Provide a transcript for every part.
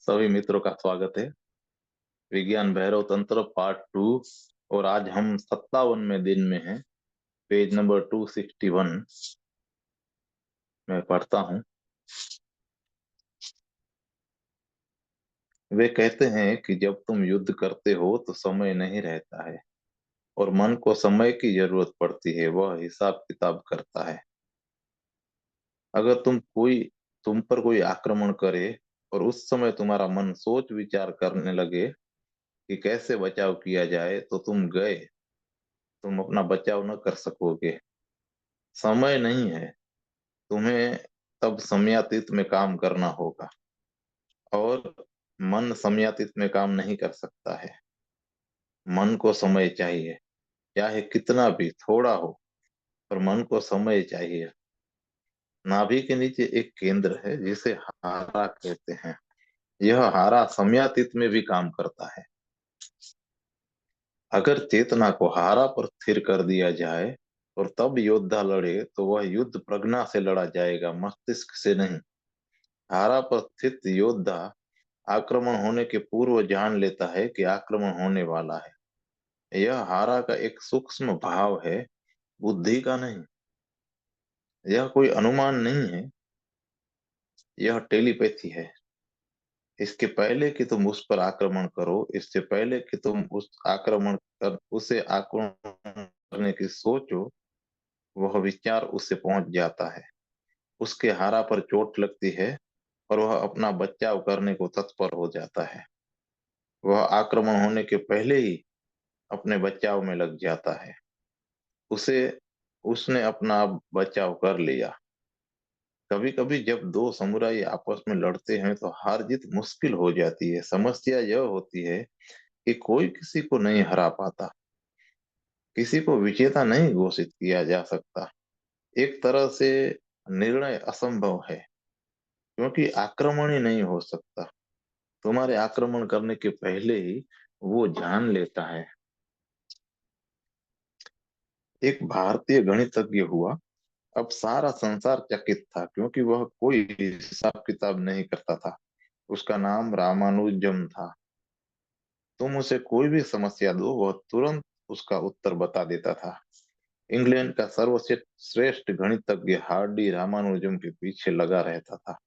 सभी मित्रों का स्वागत है। विज्ञान भैरव तंत्र पार्ट 2। और आज हम 57वें दिन में हैं। पेज नंबर 261 मैं पढ़ता हूँ। वे कहते हैं कि जब तुम युद्ध करते हो तो समय नहीं रहता है और मन को समय की जरूरत पड़ती है, वह हिसाब किताब करता है। अगर तुम पर कोई आक्रमण करे और उस समय तुम्हारा मन सोच विचार करने लगे कि कैसे बचाव किया जाए, तो तुम अपना बचाव न कर सकोगे। समय नहीं है, तुम्हें तब समयातीत में काम करना होगा। और मन समयातीत में काम नहीं कर सकता है। मन को समय चाहिए, चाहे कितना भी थोड़ा हो, पर मन को समय चाहिए। नाभि के नीचे एक केंद्र है जिसे हारा कहते हैं। यह हारा समयातीत में भी काम करता है। अगर चेतना को हारा पर स्थिर कर दिया जाए और तब योद्धा लड़े, तो वह युद्ध प्रज्ञा से लड़ा जाएगा, मस्तिष्क से नहीं। हारा पर स्थित योद्धा आक्रमण होने के पूर्व जान लेता है कि आक्रमण होने वाला है। यह हारा का एक सूक्ष्म भाव है, बुद्धि का नहीं। यह कोई अनुमान नहीं है, यह टेलीपैथी है। इसके पहले कि तुम उस पर आक्रमण करो, इससे पहले कि तुम उसे आक्रमण करने की सोचो, वह विचार उससे पहुंच जाता है। उसके हारा पर चोट लगती है और वह अपना बचाव करने को तत्पर हो जाता है। वह आक्रमण होने के पहले ही अपने बचाव में लग जाता है। उसे उसने अपना बचाव कर लिया। कभी कभी जब दो समुराई आपस में लड़ते हैं तो हार जीत मुश्किल हो जाती है। समस्या यह होती है कि कोई किसी को नहीं हरा पाता, किसी को विजेता नहीं घोषित किया जा सकता। एक तरह से निर्णय असंभव है, क्योंकि आक्रमण ही नहीं हो सकता। तुम्हारे आक्रमण करने के पहले ही वो जान लेता है। एक भारतीय गणितज्ञ हुआ। अब सारा संसार चकित था, क्योंकि वह कोई हिसाब किताब नहीं करता था। उसका नाम रामानुजम था। तुम उसे कोई भी समस्या दो, वह तुरंत उसका उत्तर बता देता था। इंग्लैंड का सर्वश्रेष्ठ गणितज्ञ हार्डी रामानुजम के पीछे लगा रहता था।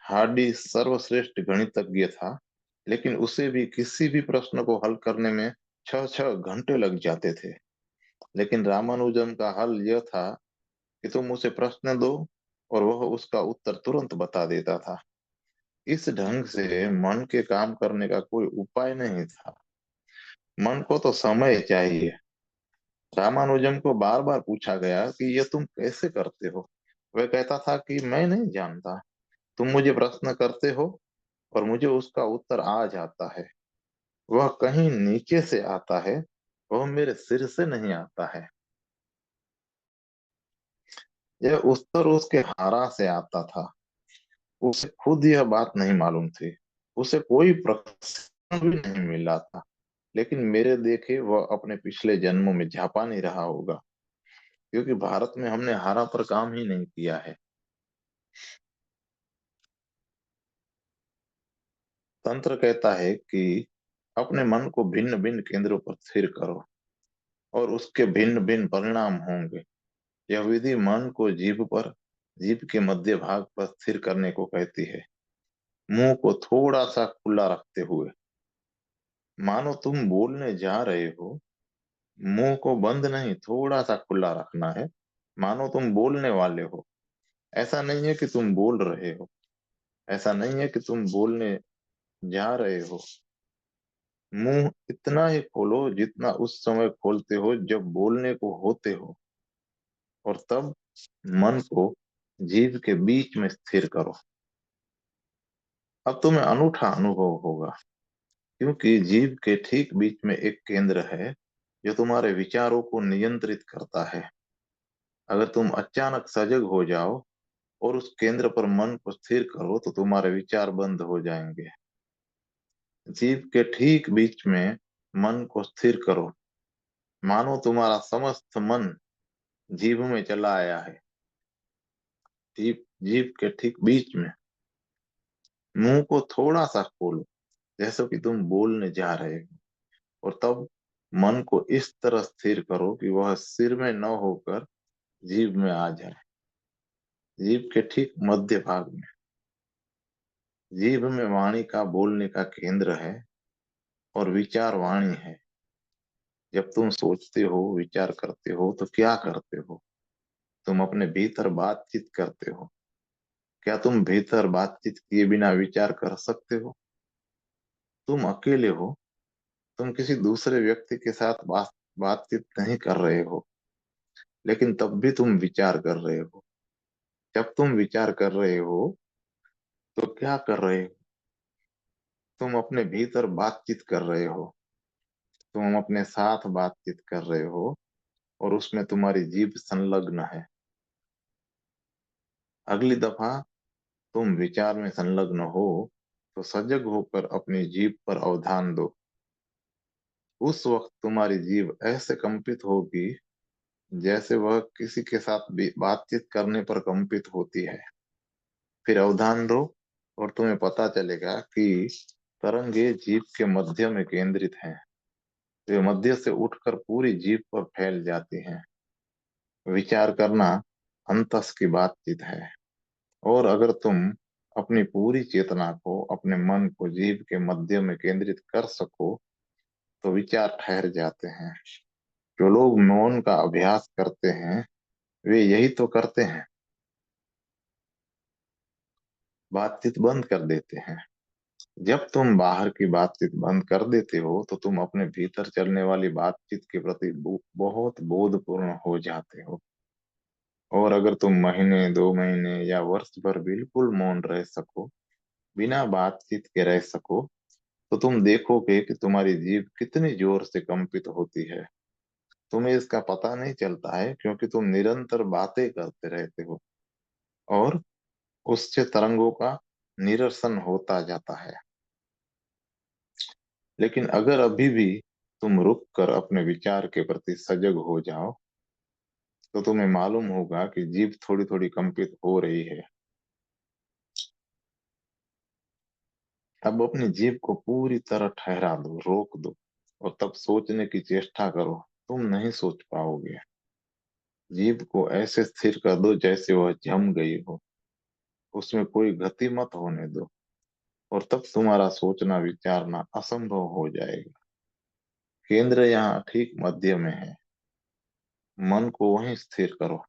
हार्डी सर्वश्रेष्ठ गणितज्ञ था, लेकिन उसे भी किसी भी प्रश्न को हल करने में 6-6 घंटे लग जाते थे। लेकिन रामानुजम का हल यह था कि तुम उसे प्रश्न दो और वह उसका उत्तर तुरंत बता देता था। इस ढंग से मन के काम करने का कोई उपाय नहीं था। मन को तो समय चाहिए। रामानुजम को बार बार पूछा गया कि यह तुम कैसे करते हो। वह कहता था कि मैं नहीं जानता। तुम मुझे प्रश्न करते हो और मुझे उसका उत्तर आ जाता है। वह कहीं नीचे से आता है, वह मेरे सिर से नहीं आता है। यह उत्तर उसके हारा से आता था। उसे खुद यह बात नहीं मालूम थी। उसे कोई प्रश्न भी नहीं मिला था। लेकिन मेरे देखे वह अपने पिछले जन्मों में जापानी रहा होगा, क्योंकि भारत में हमने हारा पर काम ही नहीं किया है। तंत्र कहता है कि अपने मन को भिन्न भिन्न केंद्रों पर स्थिर करो और उसके भिन्न भिन्न परिणाम होंगे। यह विधि मन को जीभ के मध्य भाग पर स्थिर करने को कहती है, मुंह को थोड़ा सा खुला रखते हुए। मानो तुम बोलने जा रहे हो। मुंह को बंद नहीं, थोड़ा सा खुला रखना है, मानो तुम बोलने वाले हो। ऐसा नहीं है कि तुम बोल रहे हो, ऐसा नहीं है कि तुम बोलने जा रहे हो। मुंह इतना ही खोलो जितना उस समय खोलते हो जब बोलने को होते हो, और तब मन को जीभ के बीच में स्थिर करो। अब तुम्हें अनूठा अनुभव होगा, क्योंकि जीभ के ठीक बीच में एक केंद्र है जो तुम्हारे विचारों को नियंत्रित करता है। अगर तुम अचानक सजग हो जाओ और उस केंद्र पर मन को स्थिर करो, तो तुम्हारे विचार बंद हो जाएंगे। जीभ के ठीक बीच में मन को स्थिर करो, मानो तुम्हारा समस्त मन जीभ में चला आया है। जीभ जीभ के ठीक बीच में। मुंह को थोड़ा सा खोलो, जैसे कि तुम बोलने जा रहे हो, और तब मन को इस तरह स्थिर करो कि वह सिर में न होकर जीभ में आ जाए, जीभ के ठीक मध्य भाग में। जीभ में वाणी का बोलने का केंद्र है, और विचार वाणी है। जब तुम सोचते हो, विचार करते हो, तो क्या करते हो? तुम अपने भीतर बातचीत करते हो। क्या तुम भीतर बातचीत किए बिना विचार कर सकते हो? तुम अकेले हो, तुम किसी दूसरे व्यक्ति के साथ बातचीत नहीं कर रहे हो, लेकिन तब भी तुम विचार कर रहे हो। जब तुम विचार कर रहे हो, तो क्या कर रहे हो? तुम अपने भीतर बातचीत कर रहे हो, तुम अपने साथ बातचीत कर रहे हो, और उसमें तुम्हारी जीभ संलग्न है। अगली दफा तुम विचार में संलग्न हो, तो सजग होकर अपनी जीभ पर अवधान दो। उस वक्त तुम्हारी जीभ ऐसे कंपित होगी, जैसे वह किसी के साथ भी बातचीत करने पर कंपित होती है। फिर अवधान दो, और तुम्हें पता चलेगा कि तरंगे जीभ के मध्य में केंद्रित हैं। वे मध्य से उठकर पूरी जीभ पर फैल जाती हैं। विचार करना अंतस की बातचीत है। और अगर तुम अपनी पूरी चेतना को, अपने मन को जीभ के मध्य में केंद्रित कर सको, तो विचार ठहर जाते हैं। जो लोग मौन का अभ्यास करते हैं, वे यही तो करते हैं, बातचीत बंद कर देते हैं। जब तुम बाहर की बातचीत बंद कर देते हो, तो तुम अपने भीतर चलने वाली बातचीत के प्रति बहुत बोधपूर्ण हो जाते हो। और अगर तुम महीने, 2 महीने या वर्ष भर बिल्कुल मौन रह सको, बिना बातचीत के रह सको, तो तुम देखोगे कि तुम्हारी जीभ कितनी जोर से कंपित होती है। तुम्हें इसका पता नहीं चलता है, क्योंकि तुम निरंतर बातें करते रहते हो, और उससे तरंगों का निरसन होता जाता है। लेकिन अगर अभी भी तुम रुक कर अपने विचार के प्रति सजग हो जाओ, तो तुम्हें मालूम होगा कि जीभ थोड़ी थोड़ी कंपित हो रही है। अब अपनी जीभ को पूरी तरह ठहरा दो, रोक दो, और तब सोचने की चेष्टा करो। तुम नहीं सोच पाओगे। जीभ को ऐसे स्थिर कर दो जैसे वह जम गई हो, उसमें कोई गति मत होने दो, और तब तुम्हारा सोचना, विचारना असंभव हो जाएगा। केंद्र यहाँ ठीक मध्य में है। मन को वहीं स्थिर करो।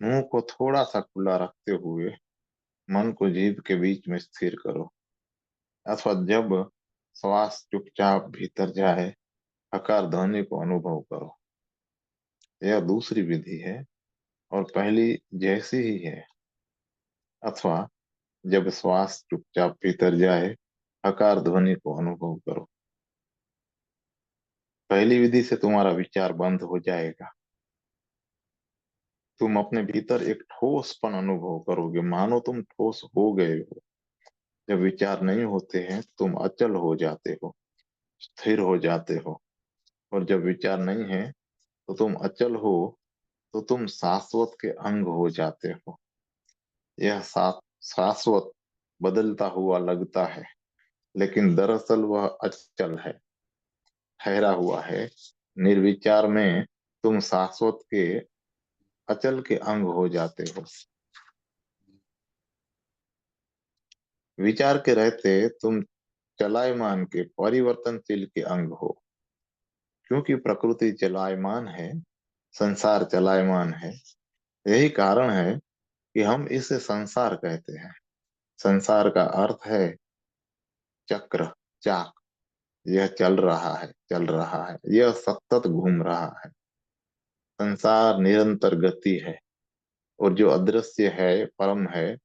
मुंह को थोड़ा सा खुला रखते हुए मन को जीभ के बीच में स्थिर करो। अथवा जब श्वास चुपचाप भीतर जाए, हकार ध्वनि को अनुभव करो। यह दूसरी विधि है, और पहली जैसी ही है। अथवा जब श्वास चुपचाप भीतर जाए, हकार ध्वनि को अनुभव करो। पहली विधि से तुम्हारा विचार बंद हो जाएगा। तुम अपने भीतर एक ठोसपन अनुभव करोगे, मानो तुम ठोस हो गए हो। जब विचार नहीं होते हैं, तुम अचल हो जाते हो, स्थिर हो जाते हो। और जब विचार नहीं है, तो तुम अचल हो, तो तुम शाश्वत के अंग हो जाते हो। यह शाश्वत बदलता हुआ लगता है, लेकिन दरअसल वह अचल है, ठहरा हुआ है। निर्विचार में तुम शाश्वत के, अचल के अंग हो जाते हो। विचार के रहते तुम चलायमान के, परिवर्तनशील के अंग हो। क्योंकि प्रकृति चलायमान है, संसार चलायमान है। यही कारण है कि हम इसे संसार कहते हैं। संसार का अर्थ है चक्र, चाक। यह चल रहा है, चल रहा है, यह सतत घूम रहा है। संसार निरंतर गति है, और जो अदृश्य है, परम है,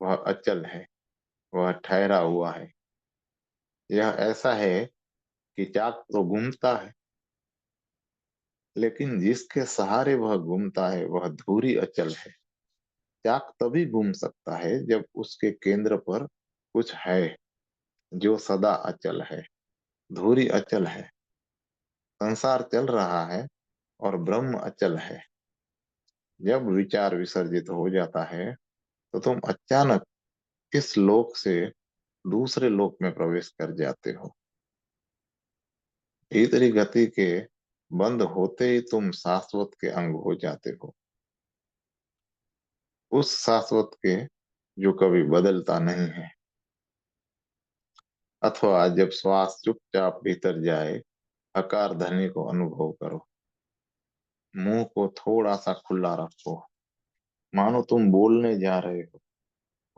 वह अचल है, वह ठहरा हुआ है। यह ऐसा है कि चाक तो घूमता है, लेकिन जिसके सहारे वह घूमता है, वह धुरी अचल है। चाक तभी घूम सकता है जब उसके केंद्र पर कुछ है जो सदा अचल है। धुरी अचल है, संसार चल रहा है, और ब्रह्म अचल है। जब विचार विसर्जित हो जाता है, तो तुम अचानक इस लोक से दूसरे लोक में प्रवेश कर जाते हो। भीतरी गति के बंद होते ही तुम शाश्वत के अंग हो जाते हो, उस शाश्वत के जो कभी बदलता नहीं है। अथवा जब श्वास चुपचाप भीतर जाए, हकार ध्वनि को अनुभव करो। मुंह को थोड़ा सा खुला रखो, मानो तुम बोलने जा रहे हो,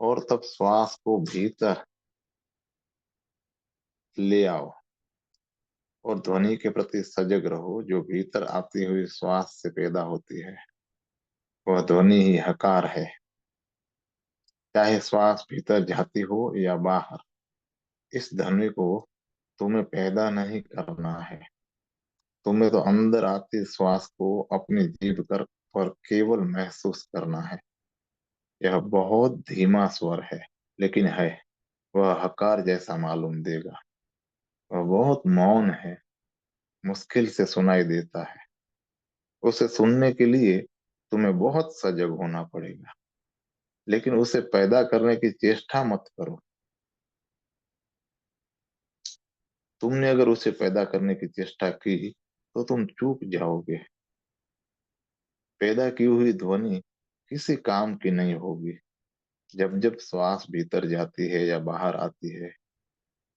और तब श्वास को भीतर ले आओ और ध्वनि के प्रति सजग रहो जो भीतर आती हुई श्वास से पैदा होती है। वह ध्वनि ही हकार है। चाहे श्वास भीतर जाती हो या बाहर, इस ध्वनि को तुम्हें पैदा नहीं करना है। तुम्हें तो अंदर आती श्वास को अपनी जीभ पर केवल महसूस करना है। यह बहुत धीमा स्वर है, लेकिन है। वह हकार जैसा मालूम देगा। वह बहुत मौन है, मुश्किल से सुनाई देता है। उसे सुनने के लिए तुम्हें बहुत सजग होना पड़ेगा, लेकिन उसे पैदा करने की चेष्टा मत करो। तुमने अगर उसे पैदा करने की चेष्टा की तो तुम चूक जाओगे। पैदा की हुई ध्वनि किसी काम की नहीं होगी। जब जब श्वास भीतर जाती है या बाहर आती है,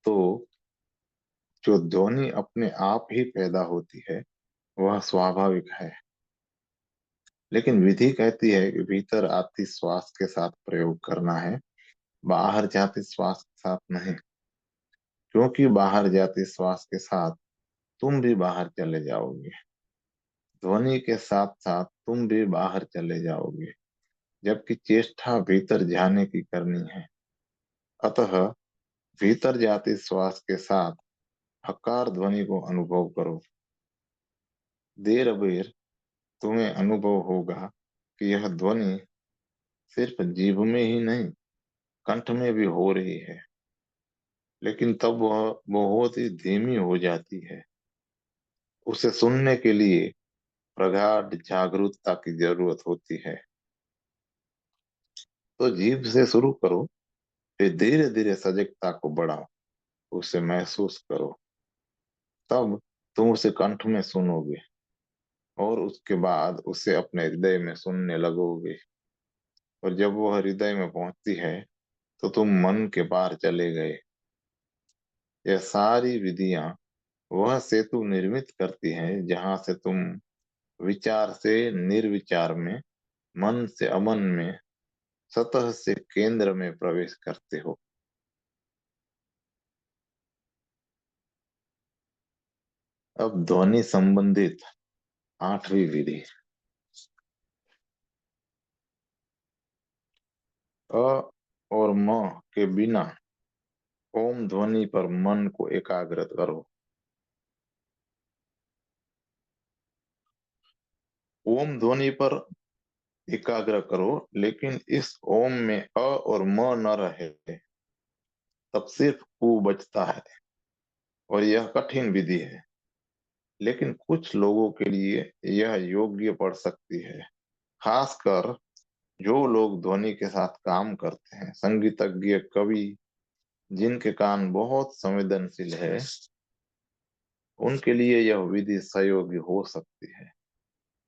तो जो ध्वनि अपने आप ही पैदा होती है वह स्वाभाविक है। लेकिन विधि कहती है कि भीतर आती श्वास के साथ प्रयोग करना है, बाहर जाती श्वास के साथ नहीं। क्योंकि बाहर जाती श्वास के साथ तुम भी बाहर चले जाओगे। ध्वनि के साथ साथ तुम भी बाहर चले जाओगे, जबकि चेष्टा भीतर जाने की करनी है। अतः भीतर जाती श्वास के साथ हकार ध्वनि को अनुभव करो। देर अबेर तुम्हें अनुभव होगा कि यह ध्वनि सिर्फ जीभ में ही नहीं, कंठ में भी हो रही है। लेकिन तब वह बहुत ही धीमी हो जाती है। उसे सुनने के लिए प्रगाढ़ जागरूकता की जरूरत होती है। तो जीभ से शुरू करो, फिर धीरे धीरे सजगता को बढ़ाओ। उसे महसूस करो। तब तुम उसे कंठ में सुनोगे, और उसके बाद उसे अपने हृदय में सुनने लगोगे। और जब वह हृदय में पहुंचती है तो तुम मन के पार चले गए। यह सारी विधियां वह सेतु निर्मित करती हैं जहां से तुम विचार से निर्विचार में, मन से अमन में, सतह से केंद्र में प्रवेश करते हो। अब ध्वनि संबंधित आठवीं विधि। अ और म के बिना ओम ध्वनि पर मन को एकाग्र करो। ओम ध्वनि पर एकाग्र करो, लेकिन इस ओम में अ और म न रहे। तब सिर्फ उ बचता है, और यह कठिन विधि है। लेकिन कुछ लोगों के लिए यह योग्य पड़ सकती है, खासकर जो लोग ध्वनि के साथ काम करते हैं, संगीतज्ञ, कवि, जिनके कान बहुत संवेदनशील है। उनके लिए यह विधि सहयोगी हो सकती है।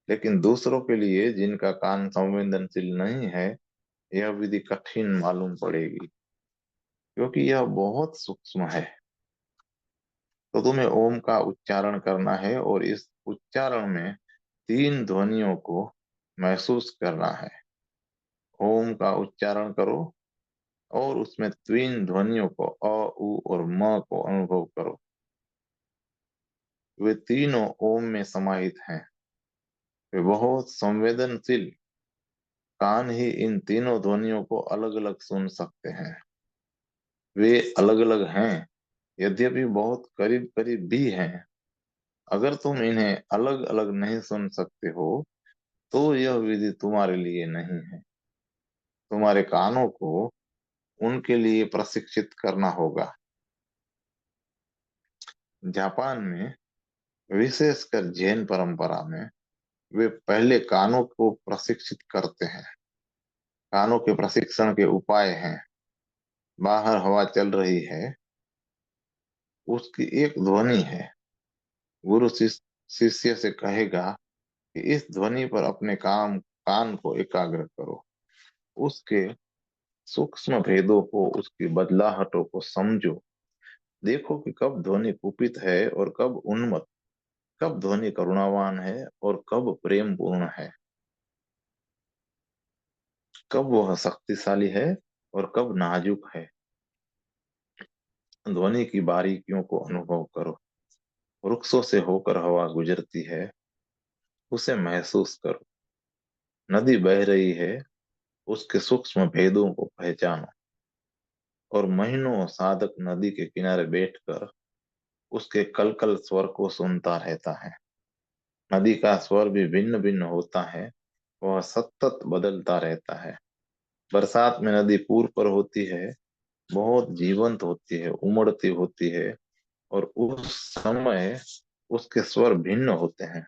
लेकिन दूसरों के लिए जिनका कान संवेदनशील नहीं है, यह विधि कठिन मालूम पड़ेगी, क्योंकि यह बहुत सूक्ष्म है। तो तुम्हें ओम का उच्चारण करना है, और इस उच्चारण में तीन ध्वनियों को महसूस करना है। ओम का उच्चारण करो और उसमें तीन ध्वनियों को अ, उ और म को अनुभव करो। वे तीनों ओम में समाहित हैं। वे बहुत संवेदनशील कान ही इन तीनों ध्वनियों को अलग अलग सुन सकते हैं। वे अलग अलग हैं, यद्यपि बहुत करीब करीब भी हैं। अगर तुम इन्हें अलग अलग नहीं सुन सकते हो, तो यह विधि तुम्हारे लिए नहीं है। तुम्हारे कानों को उनके लिए प्रशिक्षित करना होगा। जापान में, विशेषकर जैन परंपरा में, वे पहले कानों को प्रशिक्षित करते हैं। कानों के प्रशिक्षण के उपाय हैं। बाहर हवा चल रही है, उसकी एक ध्वनि है। गुरु शिष्य से कहेगा कि इस ध्वनि पर अपने कान को एकाग्र करो। उसके सूक्ष्म भेदों को, उसकी बदलाहटों को समझो। देखो कि कब ध्वनि कुपित है और कब उन्मत्त, कब ध्वनि करुणावान है और कब प्रेम पूर्ण है, कब वह शक्तिशाली है और कब नाजुक है। ध्वनि की बारीकियों को अनुभव करो। वृक्षों से होकर हवा गुजरती है, उसे महसूस करो। नदी बह रही है, उसके सूक्ष्म भेदों को पहचानो। और महीनों साधक नदी के किनारे बैठकर उसके कलकल स्वर को सुनता रहता है। नदी का स्वर भी भिन्न भिन्न होता है, वह सतत बदलता रहता है। बरसात में नदी पूर पर होती है, बहुत जीवंत होती है, उमड़ती होती है, और उस समय उसके स्वर भिन्न होते हैं।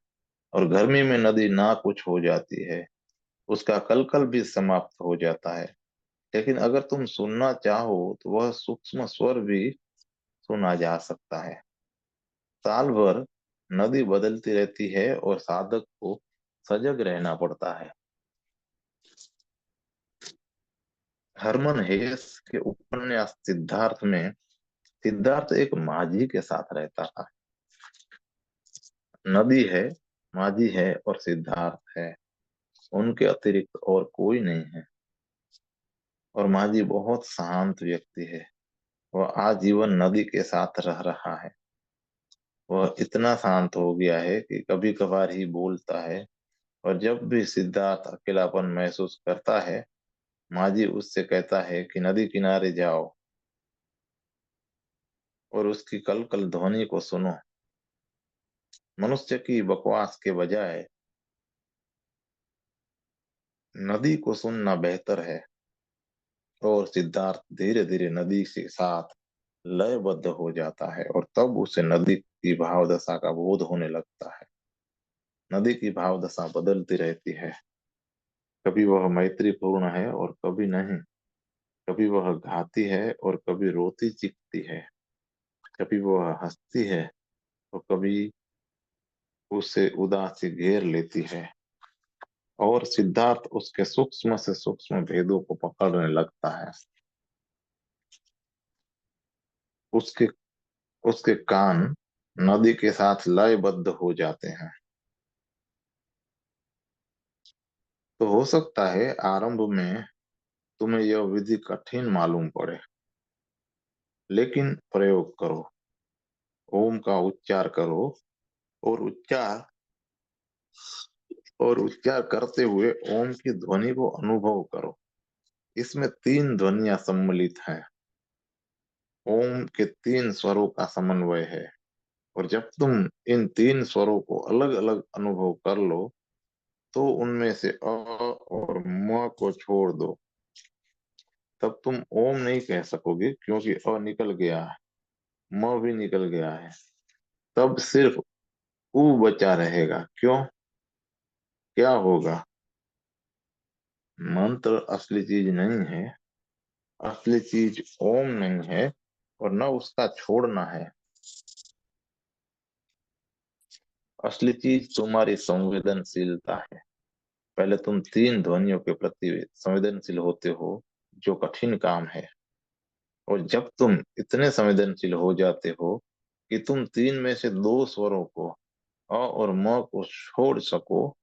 और गर्मी में नदी ना कुछ हो जाती है, उसका कलकल भी समाप्त हो जाता है। लेकिन अगर तुम सुनना चाहो तो वह सूक्ष्म स्वर भी सुना जा सकता है। साल भर नदी बदलती रहती है और साधक को सजग रहना पड़ता है। हरमन हेस के उपन्यास सिद्धार्थ में सिद्धार्थ एक माझी के साथ रहता था। नदी है, माझी है और सिद्धार्थ है, उनके अतिरिक्त और कोई नहीं है। और माझी बहुत शांत व्यक्ति है, वह आजीवन नदी के साथ रह रहा है। वह इतना शांत हो गया है कि कभी कभार ही बोलता है। और जब भी सिद्धार्थ अकेलापन महसूस करता है, माझी उससे कहता है कि नदी किनारे जाओ और उसकी कल कल ध्वनि को सुनो। मनुष्य की बकवास के बजाय नदी को सुनना बेहतर है। और सिद्धार्थ धीरे धीरे नदी के साथ लयबद्ध हो जाता है और तब उसे नदी की भाव दशा का बोध होने लगता है। नदी की भाव दशा बदलती रहती है। कभी वह मैत्रीपूर्ण है और कभी नहीं। कभी वह घाती है और कभी रोती चीखती है। कभी वह हंसती है और कभी उसे उदासी घेर लेती है। और सिद्धार्थ उसके सूक्ष्म से सूक्ष्म भेदों को पकड़ने लगता है। उसके उसके कान नदी के साथ लयबद्ध हो जाते हैं। तो हो सकता है आरंभ में तुम्हें यह विधि कठिन मालूम पड़े, लेकिन प्रयोग करो। ओम का उच्चार करो और उच्चार करते हुए ओम की ध्वनि को अनुभव करो। इसमें तीन ध्वनियां सम्मिलित हैं। ओम के तीन स्वरों का समन्वय है। और जब तुम इन तीन स्वरों को अलग अलग अनुभव कर लो तो उनमें से अ और म को छोड़ दो। तब तुम ओम नहीं कह सकोगे क्योंकि अ निकल गया है, म भी निकल गया है। तब सिर्फ ऊ बचा रहेगा। क्यों? क्या होगा? मंत्र असली चीज नहीं है। असली चीज ओम नहीं है और न उसका छोड़ना है। असली चीज तुम्हारी संवेदनशीलता है। पहले तुम तीन ध्वनियों के प्रति संवेदनशील होते हो, जो कठिन काम है। और जब तुम इतने संवेदनशील हो जाते हो कि तुम तीन में से दो स्वरों को, अ और म को छोड़ सको,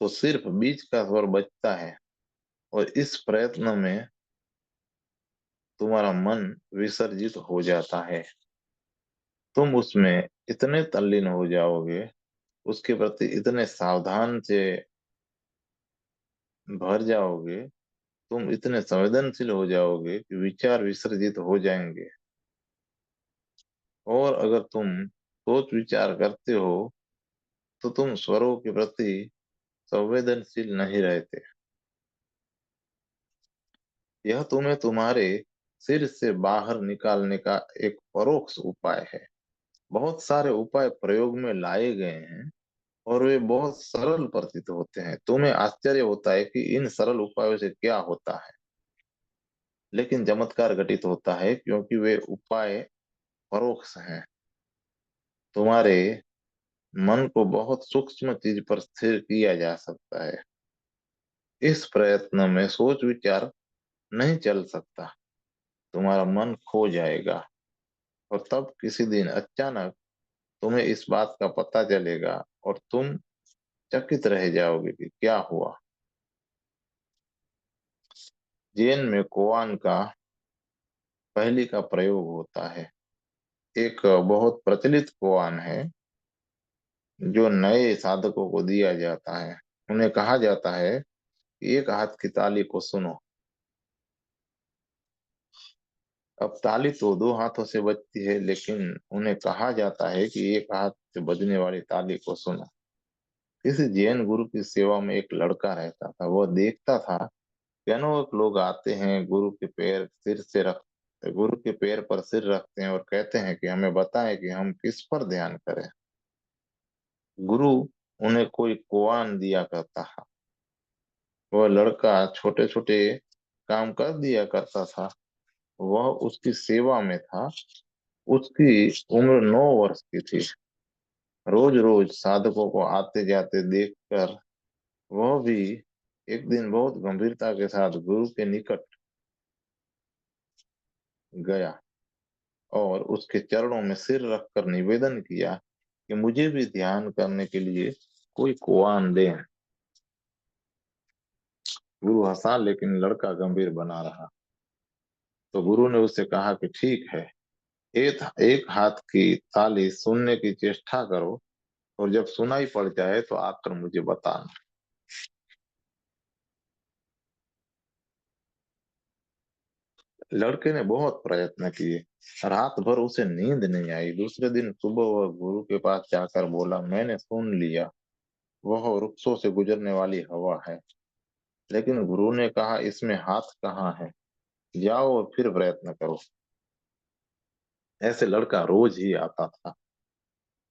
तो सिर्फ बीच का स्वर बचता है। और इस प्रयत्न में तुम्हारा मन विसर्जित हो जाता है। तुम उसमें इतने तल्लीन हो जाओगे, उसके प्रति इतने सावधान से भर जाओगे, तुम इतने संवेदनशील हो जाओगे कि विचार विसर्जित हो जाएंगे। और अगर तुम सोच विचार करते हो तो तुम स्वरों के प्रति संवेदनशील नहीं रहते। यह तुम्हें तुम्हारे सिर से बाहर निकालने का एक परोक्ष उपाय है। बहुत सारे उपाय प्रयोग में लाए गए हैं, और वे बहुत सरल प्रतीत होते हैं। तुम्हें आश्चर्य होता है कि इन सरल उपायों से क्या होता है, लेकिन चमत्कार घटित होता है, क्योंकि वे उपाय परोक्ष हैं। तुम्हारे मन को बहुत सूक्ष्म चीज पर स्थिर किया जा सकता है। इस प्रयत्न में सोच विचार नहीं चल सकता। तुम्हारा मन खो जाएगा, और तब किसी दिन अचानक तुम्हें इस बात का पता चलेगा, और तुम चकित रह जाओगे कि क्या हुआ। जैन में कोआन का पहली का प्रयोग होता है। एक बहुत प्रचलित कोआन है जो नए साधकों को दिया जाता है। उन्हें कहा जाता है कि एक हाथ की ताली को सुनो। अब ताली तो दो हाथों से बजती है, लेकिन उन्हें कहा जाता है कि एक हाथ से बजने वाली ताली को सुनो। किसी जैन गुरु की सेवा में एक लड़का रहता था। वह देखता था कि अनेक लोग आते हैं, गुरु के पैर पर सिर रखते हैं और कहते हैं कि हमें बताएं कि हम किस पर ध्यान करें। गुरु उन्हें कोई कोआन दिया करता था। वह लड़का छोटे छोटे काम कर दिया करता था। वह उसकी सेवा में था। उसकी उम्र 9 वर्ष की थी। रोज रोज साधकों को आते जाते देखकर वह भी एक दिन बहुत गंभीरता के साथ गुरु के निकट गया और उसके चरणों में सिर रखकर निवेदन किया कि मुझे भी ध्यान करने के लिए कोई कुआन दे। गुरु हंसा, लेकिन लड़का गंभीर बना रहा। तो गुरु ने उससे कहा कि ठीक है, एक एक हाथ की ताली सुनने की चेष्टा करो, और जब सुनाई पड़ जाए तो आकर मुझे बताना। लड़के ने बहुत प्रयत्न किए। रात भर उसे नींद नहीं आई। दूसरे दिन सुबह वह गुरु के पास जाकर बोला, मैंने सुन लिया, वह वृक्षों से गुजरने वाली हवा है। लेकिन गुरु ने कहा, इसमें हाथ कहाँ है, जाओ और फिर प्रयत्न करो। ऐसे लड़का रोज ही आता था,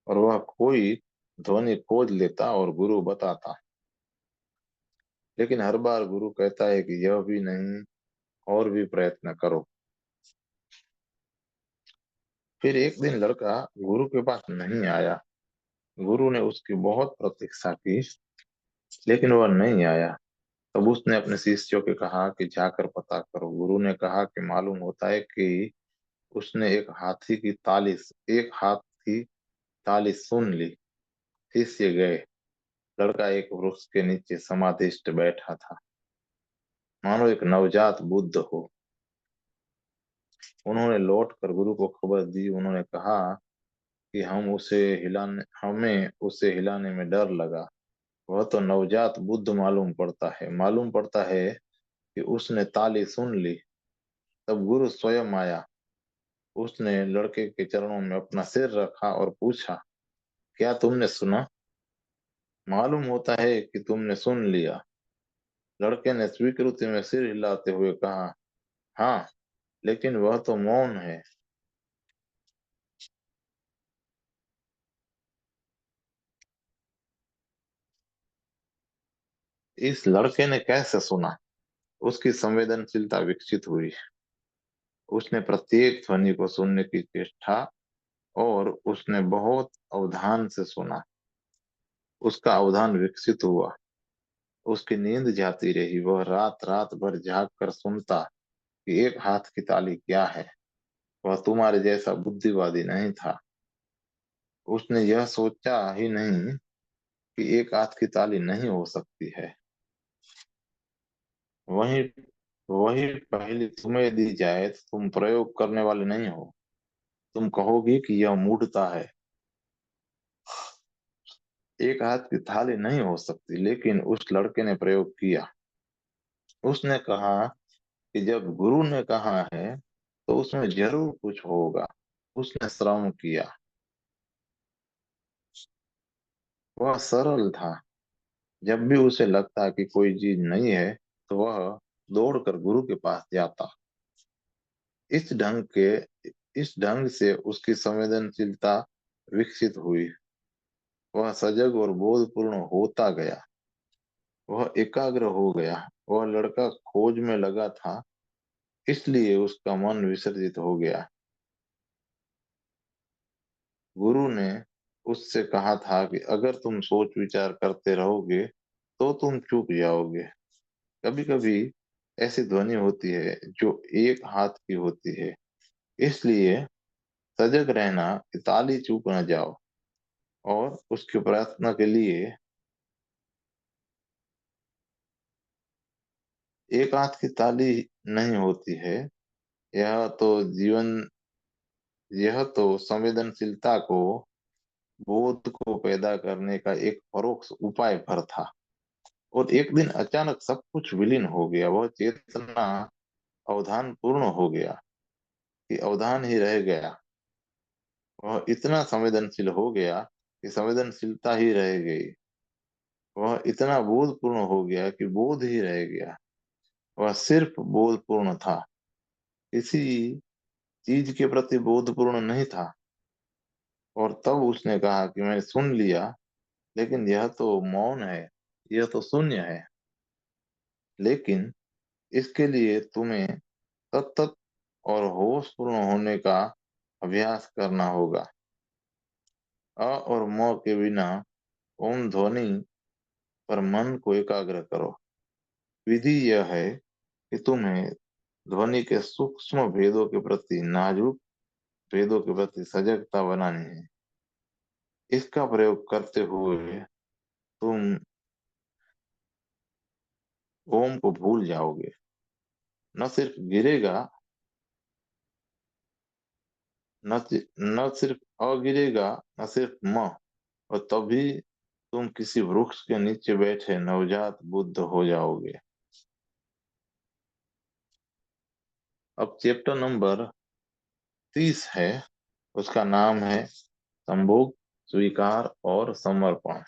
और वह कोई ध्वनि खोज लेता और गुरु बताता। लेकिन हर बार गुरु कहता है कि यह भी नहीं, और भी प्रयत्न करो। फिर एक दिन लड़का गुरु के पास नहीं आया। गुरु ने उसकी बहुत प्रतीक्षा की, लेकिन वह नहीं आया। तब उसने अपने शिष्यों के कहा कि जाकर पता करो। गुरु ने कहा कि मालूम होता है कि उसने एक हाथ की ताली सुन ली। शिष्य गए। लड़का एक वृक्ष के नीचे समाधिस्थ बैठा था, मानो एक नवजात बुद्ध हो। उन्होंने लौट कर गुरु को खबर दी। उन्होंने कहा कि हमें उसे हिलाने में डर लगा। वह तो नवजात बुद्ध मालूम पड़ता है कि उसने ताली सुन ली। तब गुरु स्वयं आया। उसने लड़के के चरणों में अपना सिर रखा और पूछा, क्या तुमने सुना? मालूम होता है कि तुमने सुन लिया। लड़के ने स्वीकृति में सिर हिलाते हुए कहा, हाँ, लेकिन वह तो मौन है। इस लड़के ने कैसे सुना? उसकी संवेदनशीलता विकसित हुई। उसने प्रत्येक ध्वनि को सुनने की चेष्टा, और उसने बहुत अवधान से सुना। उसका अवधान विकसित हुआ। उसकी नींद जाती रही। वह रात रात भर जाग कर सुनता कि एक हाथ की ताली क्या है। वह तुम्हारे जैसा बुद्धिवादी नहीं था। उसने यह सोचा ही नहीं कि एक हाथ की ताली नहीं हो सकती है। वही वही पहली तुम्हें दी जाए तो तुम प्रयोग करने वाले नहीं हो। तुम कहोगी कि यह मूढ़ता है। एक हाथ की थाली नहीं हो सकती, लेकिन उस लड़के ने प्रयोग किया। उसने कहा कि जब गुरु ने कहा है तो उसमें जरूर कुछ होगा। उसने श्रम किया। वह सरल था। जब भी उसे लगता कि कोई चीज नहीं है, तो वह दौड़कर गुरु के पास जाता। इस ढंग के इस ढंग से उसकी संवेदनशीलता विकसित हुई। वह सजग और बोधपूर्ण होता गया। वह एकाग्र हो गया। वह लड़का खोज में लगा था, इसलिए उसका मन विसर्जित हो गया। गुरु ने उससे कहा था कि अगर तुम सोच विचार करते रहोगे तो तुम चूक जाओगे। कभी कभी ऐसी ध्वनि होती है जो एक हाथ की होती है, इसलिए सजग रहना कि ताली चूक न जाओ, और उसकी प्रार्थना के लिए एक हाथ की ताली नहीं होती है। यह तो जीवन यह तो संवेदनशीलता को, बोध को पैदा करने का एक परोक्ष उपाय भर था। और एक दिन अचानक सब कुछ विलीन हो गया। वह चेतना अवधान पूर्ण हो गया कि अवधान ही रह गया। वह इतना संवेदनशील हो गया कि संवेदनशीलता ही रह गई। वह इतना बोधपूर्ण हो गया कि बोध ही रह गया। वह सिर्फ बोधपूर्ण था, किसी चीज के प्रति बोधपूर्ण नहीं था। और तब उसने कहा कि मैंने सुन लिया, लेकिन यह तो मौन है, यह तो शून्य है। लेकिन इसके लिए तुम्हें सतत और होशपूर्ण होने का अभ्यास करना होगा। अ और म के बिना ओम ध्वनि पर मन को एकाग्र करो। विधि यह है कि तुम्हें ध्वनि के सूक्ष्म भेदों के प्रति, नाजुक भेदों के प्रति सजगता बनानी है। इसका प्रयोग करते हुए तुम ओम को भूल जाओगे। न सिर्फ गिरेगा, न सिर्फ अ गिरेगा, न सिर्फ म। और तभी तुम किसी वृक्ष के नीचे बैठे नवजात बुद्ध हो जाओगे। अब चैप्टर नंबर 30 है। उसका नाम है संभोग, स्वीकार और समर्पण।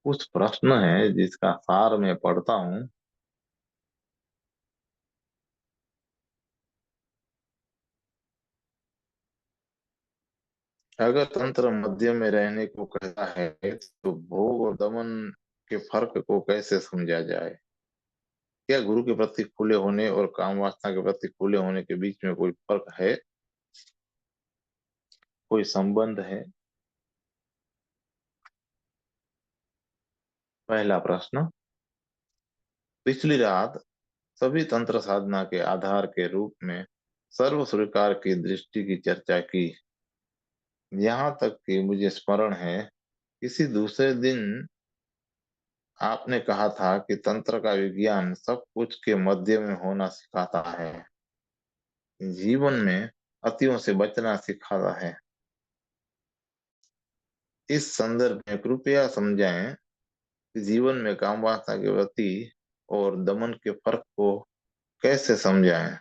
कुछ प्रश्न है जिसका सार मैं पढ़ता हूँ। अगर तंत्र मध्य में रहने को कहता है तो भोग और दमन के फर्क को कैसे समझा जाए? क्या गुरु के प्रति खुले होने और काम वासना के प्रति खुले होने के बीच में कोई फर्क है? कोई संबंध है? पहला प्रश्न। पिछली रात सभी तंत्र साधना के आधार के रूप में सर्व स्वीकार की दृष्टि की चर्चा की। यहाँ तक कि मुझे स्मरण है, किसी दूसरे दिन आपने कहा था कि तंत्र का विज्ञान सब कुछ के मध्य में होना सिखाता है, जीवन में अतियों से बचना सिखाता है। इस संदर्भ में कृपया समझाएं कि जीवन में काम वासना के प्रति और दमन के फर्क को कैसे समझाएं।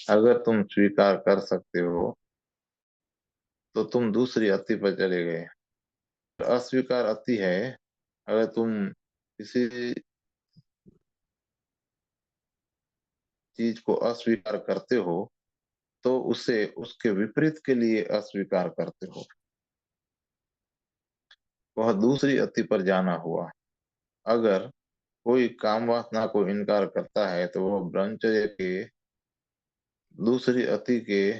अगर तुम स्वीकार कर सकते हो तो तुम दूसरी अति पर चले गए। अस्वीकार अति है। अगर तुम किसी चीज को अस्वीकार करते हो तो उसे उसके विपरीत के लिए अस्वीकार करते हो। वह दूसरी अति पर जाना हुआ। अगर कोई काम वासना को इनकार करता है तो वह ब्रह्मचर्य के दूसरी अति के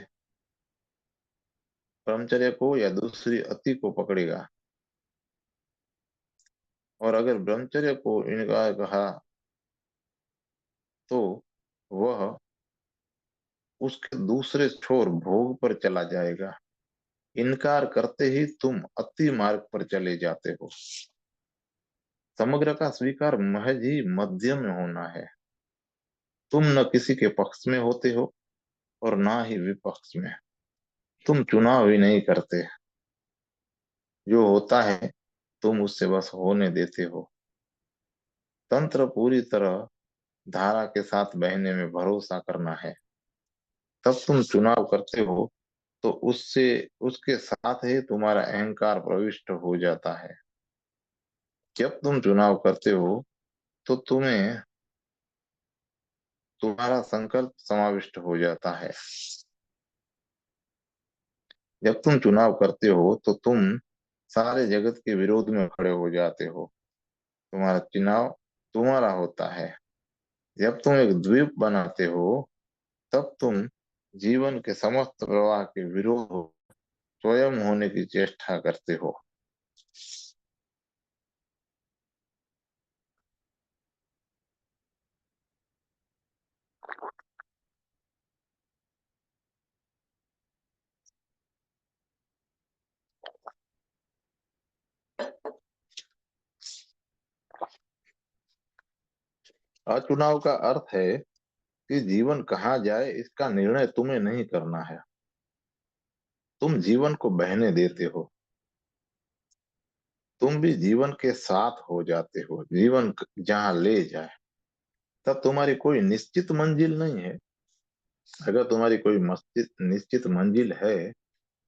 ब्रह्मचर्य को या दूसरी अति को पकड़ेगा। और अगर ब्रह्मचर्य को इनकार कहा तो वह उसके दूसरे छोर भोग पर चला जाएगा। इनकार करते ही तुम अति मार्ग पर चले जाते हो। समग्र का स्वीकार महज ही मध्य में होना है। तुम न किसी के पक्ष में होते हो और ना ही विपक्ष में। तुम चुनाव ही नहीं करते। जो होता है तुम उससे बस होने देते हो। तंत्र पूरी तरह धारा के साथ बहने में भरोसा करना है। तब तुम चुनाव करते हो तो उससे उसके साथ ही तुम्हारा अहंकार प्रविष्ट हो जाता है। जब तुम चुनाव करते हो तो तुम्हें तुम्हारा संकल्प समाविष्ट हो जाता है। जब तुम चुनाव करते हो तो तुम सारे जगत के विरोध में खड़े हो जाते हो। तुम्हारा चुनाव तुम्हारा होता है। जब तुम एक द्वीप बनाते हो तब तुम जीवन के समस्त प्रवाह के विरोध हो स्वयं होने की चेष्टा करते हो। अचुनाव का अर्थ है कि जीवन कहाँ जाए इसका निर्णय तुम्हें नहीं करना है। तुम जीवन को बहने देते हो। तुम भी जीवन के साथ हो जाते हो। जीवन जहाँ ले जाए। तब तुम्हारी कोई निश्चित मंजिल नहीं है। अगर तुम्हारी कोई मस्जिद निश्चित मंजिल है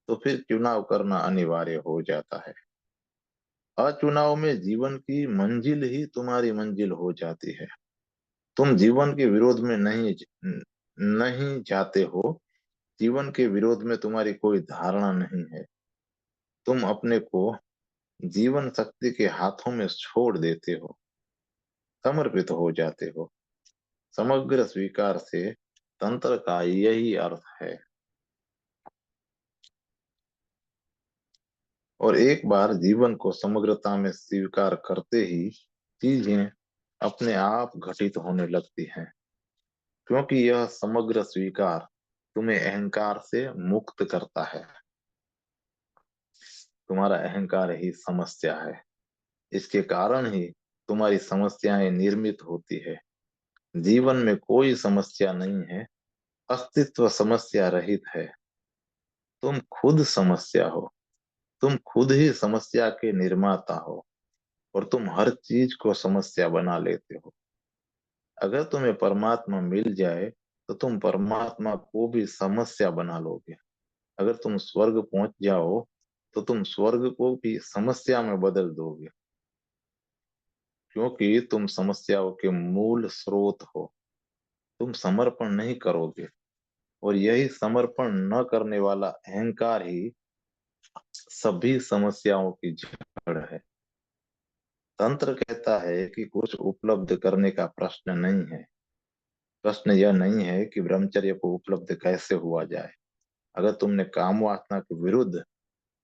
तो फिर चुनाव करना अनिवार्य हो जाता है। अचुनाव में जीवन की मंजिल ही तुम्हारी मंजिल हो जाती है। तुम जीवन के विरोध में नहीं जाते हो। जीवन के विरोध में तुम्हारी कोई धारणा नहीं है। तुम अपने को जीवन शक्ति के हाथों में छोड़ देते हो। समर्पित हो जाते हो। समग्र स्वीकार से तंत्र का यही अर्थ है। और एक बार जीवन को समग्रता में स्वीकार करते ही चीजें अपने आप घटित होने लगती हैं। क्योंकि यह समग्र स्वीकार तुम्हें अहंकार से मुक्त करता है। तुम्हारा अहंकार ही समस्या है। इसके कारण ही तुम्हारी समस्याएं निर्मित होती है। जीवन में कोई समस्या नहीं है। अस्तित्व समस्या रहित है। तुम खुद समस्या हो। तुम खुद ही समस्या के निर्माता हो। और तुम हर चीज को समस्या बना लेते हो। अगर तुम्हें परमात्मा मिल जाए तो तुम परमात्मा को भी समस्या बना लोगे। अगर तुम स्वर्ग पहुंच जाओ तो तुम स्वर्ग को भी समस्या में बदल दोगे। क्योंकि तुम समस्याओं के मूल स्रोत हो। तुम समर्पण नहीं करोगे। और यही समर्पण न करने वाला अहंकार ही सभी समस्याओं की जड़ है। तंत्र कहता है कि कुछ उपलब्ध करने का प्रश्न नहीं है। प्रश्न यह नहीं है कि ब्रह्मचर्य को उपलब्ध कैसे हुआ जाए। अगर तुमने काम वासना के विरुद्ध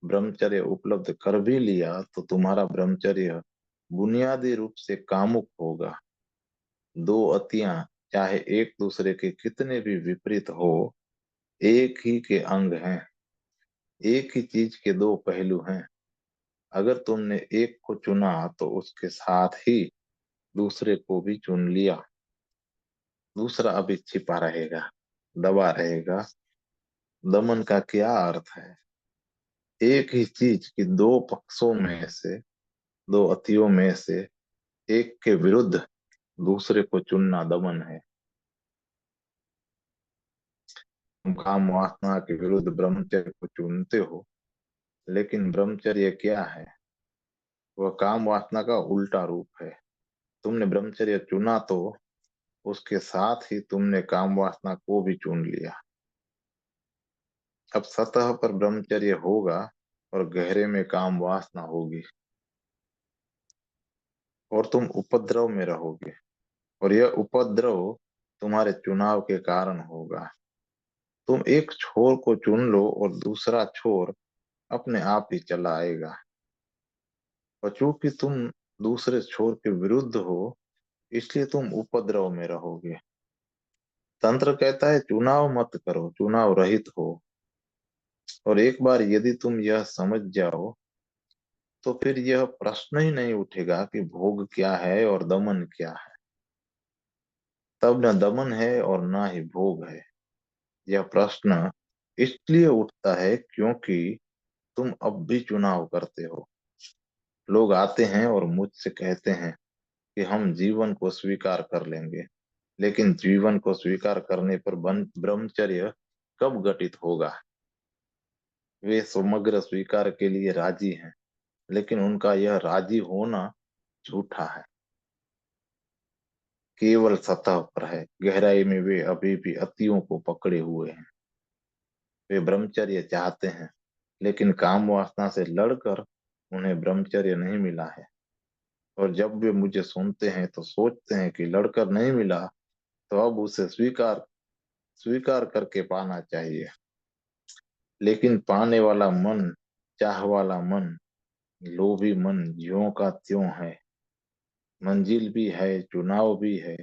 ब्रह्मचर्य उपलब्ध कर भी लिया तो तुम्हारा ब्रह्मचर्य बुनियादी रूप से कामुक होगा। दो अतियां चाहे एक दूसरे के कितने भी विपरीत हो एक ही के अंग हैं। एक ही चीज के दो पहलू हैं। अगर तुमने एक को चुना तो उसके साथ ही दूसरे को भी चुन लिया। दूसरा अभी छिपा रहेगा। दबा रहेगा। दमन का क्या अर्थ है। एक ही चीज की दो पक्षों में से दो अतियों में से एक के विरुद्ध दूसरे को चुनना दमन है। तुम काम वासना के विरुद्ध ब्रह्मचर्य को चुनते हो। लेकिन ब्रह्मचर्य क्या है। वह काम वासना का उल्टा रूप है। तुमने ब्रह्मचर्य चुना तो उसके साथ ही तुमने काम वासना को भी चुन लिया। अब सतह पर ब्रह्मचर्य होगा और गहरे में काम वासना होगी। और तुम उपद्रव में रहोगे। और यह उपद्रव तुम्हारे चुनाव के कारण होगा। तुम एक छोर को चुन लो और दूसरा छोर अपने आप ही चला आएगा। और चूंकि तुम दूसरे छोर के विरुद्ध हो इसलिए तुम उपद्रव में रहोगे। तंत्र कहता है चुनाव मत करो चुनाव रहित हो। और एक बार यदि तुम यह समझ जाओ तो फिर यह प्रश्न ही नहीं उठेगा कि भोग क्या है और दमन क्या है। तब न दमन है और ना ही भोग है। यह प्रश्न इसलिए उठता है क्योंकि तुम अब भी चुनाव करते हो। लोग आते हैं और मुझसे कहते हैं कि हम जीवन को स्वीकार कर लेंगे। लेकिन जीवन को स्वीकार करने पर ब्रह्मचर्य कब घटित होगा। वे समग्र स्वीकार के लिए राजी हैं। लेकिन उनका यह राजी होना झूठा है। केवल सतह पर है, गहराई में वे अभी भी अतियों को पकड़े हुए हैं। वे ब्रह्मचर्य चाहते हैं, लेकिन काम वासना से लड़कर उन्हें ब्रह्मचर्य नहीं मिला है। और जब वे मुझे सुनते हैं तो सोचते हैं कि लड़कर नहीं मिला, तो अब उसे स्वीकार स्वीकार करके पाना चाहिए। लेकिन पाने वाला मन, चाह वाला मन, लोभी मन ज्यों का त्यों है। मंजिल भी है, चुनाव भी है,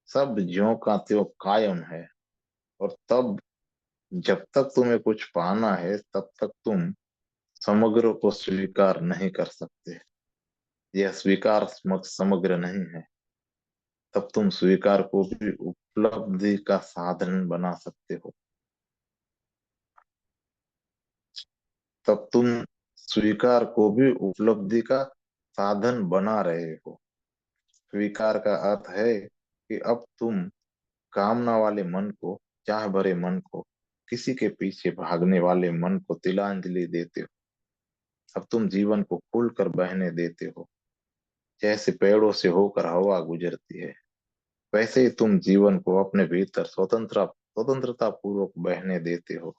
सब ज्यों का त्यों कायम है। और तब, जब तक तुम्हें कुछ पाना है, तब तक तुम समग्र को स्वीकार नहीं कर सकते। यह स्वीकार समग्र नहीं है। तब तुम स्वीकार को भी उपलब्धि का साधन बना सकते हो। तब तुम स्वीकार को भी उपलब्धि का साधन बना रहे हो। स्वीकार का अर्थ है कि अब तुम कामना वाले मन को, चाह भरे मन को, किसी के पीछे भागने वाले मन को तिलांजलि देते हो। अब तुम जीवन को खुलकर बहने देते हो। जैसे पेड़ों से होकर हवा गुजरती है, वैसे ही तुम जीवन को अपने भीतर स्वतंत्रता पूर्वक बहने देते हो।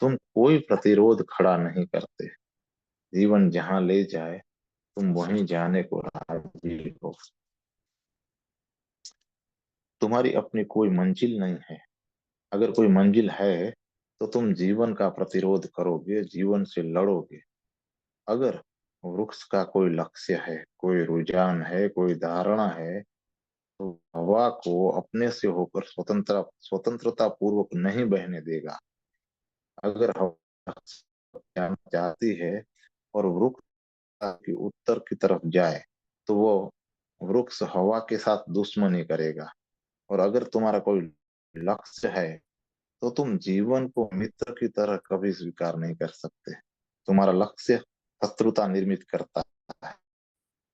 तुम कोई प्रतिरोध खड़ा नहीं करते। जीवन जहां ले जाए, तुम वहीं जाने को राजी हो। तुम्हारी अपनी कोई मंजिल नहीं है। अगर कोई मंजिल है, तो तुम जीवन का प्रतिरोध करोगे, जीवन से लड़ोगे। अगर वृक्ष का कोई लक्ष्य है, कोई रुझान है, कोई धारणा है, तो हवा को अपने से होकर स्वतंत्रता पूर्वक नहीं बहने देगा। अगर हवा जाना चाहती है और वृक्ष की उत्तर की तरफ जाए, तो वो वृक्ष हवा के साथ दुश्मनी करेगा। और अगर तुम्हारा कोई लक्ष्य है, तो तुम जीवन को मित्र की तरह कभी स्वीकार नहीं कर सकते। तुम्हारा लक्ष्य शत्रुता निर्मित करता है।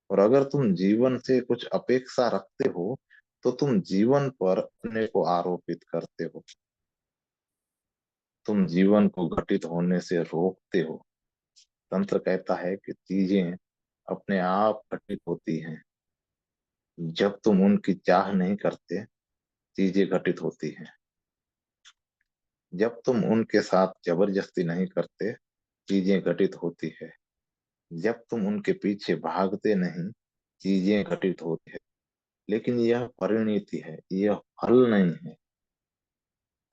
और अगर तुम जीवन से कुछ अपेक्षा रखते हो, तो तुम जीवन पर अपने को आरोपित करते हो। तुम जीवन को घटित होने से रोकते हो। तंत्र कहता है कि चीजें अपने आप घटित होती हैं। जब तुम उनकी चाह नहीं करते, चीजें घटित होती हैं। जब तुम उनके साथ जबरदस्ती नहीं करते, चीजें घटित होती है। जब तुम उनके पीछे भागते नहीं, चीजें घटित होती है। लेकिन यह परिणति है, यह फल नहीं है।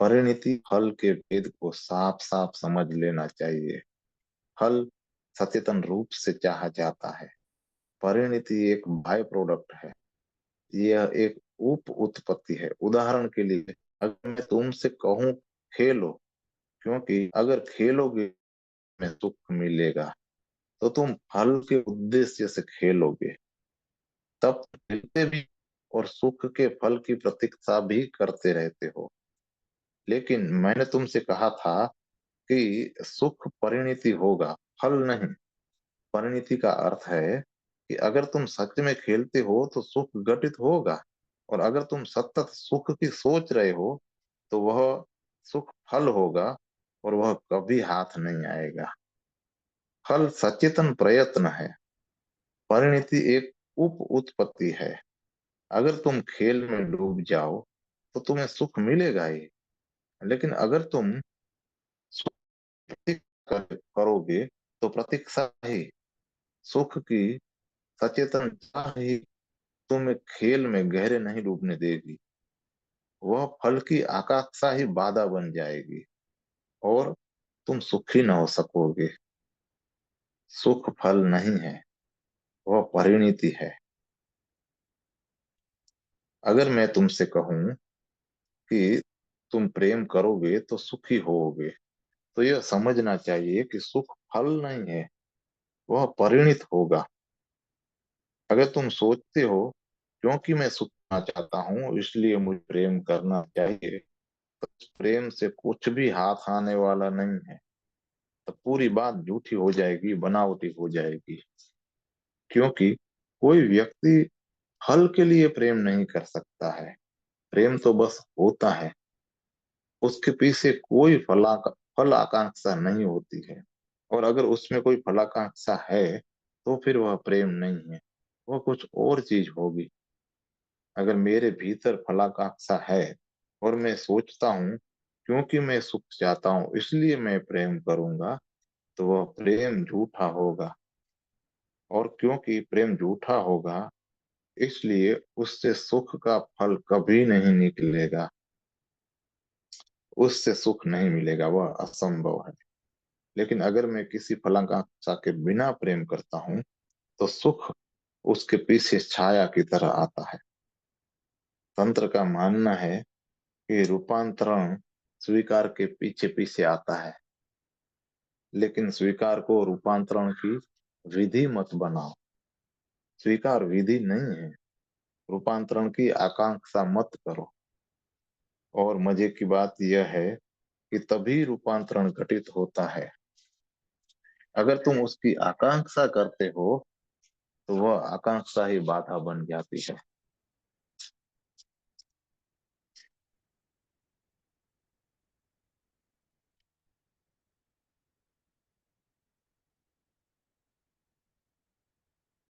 परिणति फल के भेद को साफ साफ समझ लेना चाहिए। फल सचेतन रूप से चाहा जाता है। परिणति एक बाय प्रोडक्ट है। यह एक उप उत्पत्ति है। उदाहरण के लिए, अगर मैं तुमसे कहूं खेलो, क्योंकि अगर खेलोगे में सुख मिलेगा, तो तुम फल के उद्देश्य से खेलोगे। तब खेलते भी और सुख के फल की प्रतीक्षा भी करते रहते हो। लेकिन मैंने तुमसे कहा था कि सुख परिणति होगा, फल नहीं। परिणति का अर्थ है कि अगर तुम सच में खेलते हो तो सुख घटित होगा। और अगर तुम सतत सुख की सोच रहे हो, तो वह सुख फल होगा, और वह कभी हाथ नहीं आएगा। फल सचेतन प्रयत्न है। परिणति एक उप उत्पत्ति है। अगर तुम खेल में डूब जाओ, तो तुम्हें सुख मिलेगा ही। लेकिन अगर तुम करोगे, तो प्रतीक्षा ही, सुख की सचेतन चाह ही तुम्हें खेल में गहरे नहीं डूबने देगी। वह फल की आकांक्षा ही बाधा बन जाएगी, और तुम सुखी न हो सकोगे। सुख फल नहीं है, वह परिणति है। अगर मैं तुमसे कहूं कि तुम प्रेम करोगे तो सुखी होोगे, तो यह समझना चाहिए कि सुख फल नहीं है, वह परिणित होगा। अगर तुम सोचते हो क्योंकि मैं सुख पाना चाहता हूँ इसलिए मुझे प्रेम करना चाहिए, तो उस प्रेम से कुछ भी हाथ आने वाला नहीं है। तो पूरी बात झूठी हो जाएगी, बनावटी हो जाएगी। क्योंकि कोई व्यक्ति फल के लिए प्रेम नहीं कर सकता है। प्रेम तो बस होता है, उसके पीछे कोई फल आकांक्षा नहीं होती है। और अगर उसमें कोई फलाकांक्षा है, तो फिर वह प्रेम नहीं है, वह कुछ और चीज होगी। अगर मेरे भीतर फलाकांक्षा है और मैं सोचता हूँ क्योंकि मैं सुख चाहता हूँ इसलिए मैं प्रेम करूंगा, तो वह प्रेम झूठा होगा। और क्योंकि प्रेम झूठा होगा, इसलिए उससे सुख का फल कभी नहीं निकलेगा, उससे सुख नहीं मिलेगा, वह असंभव है। लेकिन अगर मैं किसी फलाकांक्षा के बिना प्रेम करता हूँ, तो सुख उसके पीछे छाया की तरह आता है। तंत्र का मानना है कि रूपांतरण स्वीकार के पीछे पीछे आता है, लेकिन स्वीकार को रूपांतरण की विधि मत बनाओ। स्वीकार विधि नहीं है, रूपांतरण की आकांक्षा मत करो। और मजे की बात यह है कि तभी रूपांतरण घटित होता है। अगर तुम उसकी आकांक्षा करते हो, तो वह आकांक्षा ही बाधा बन जाती है।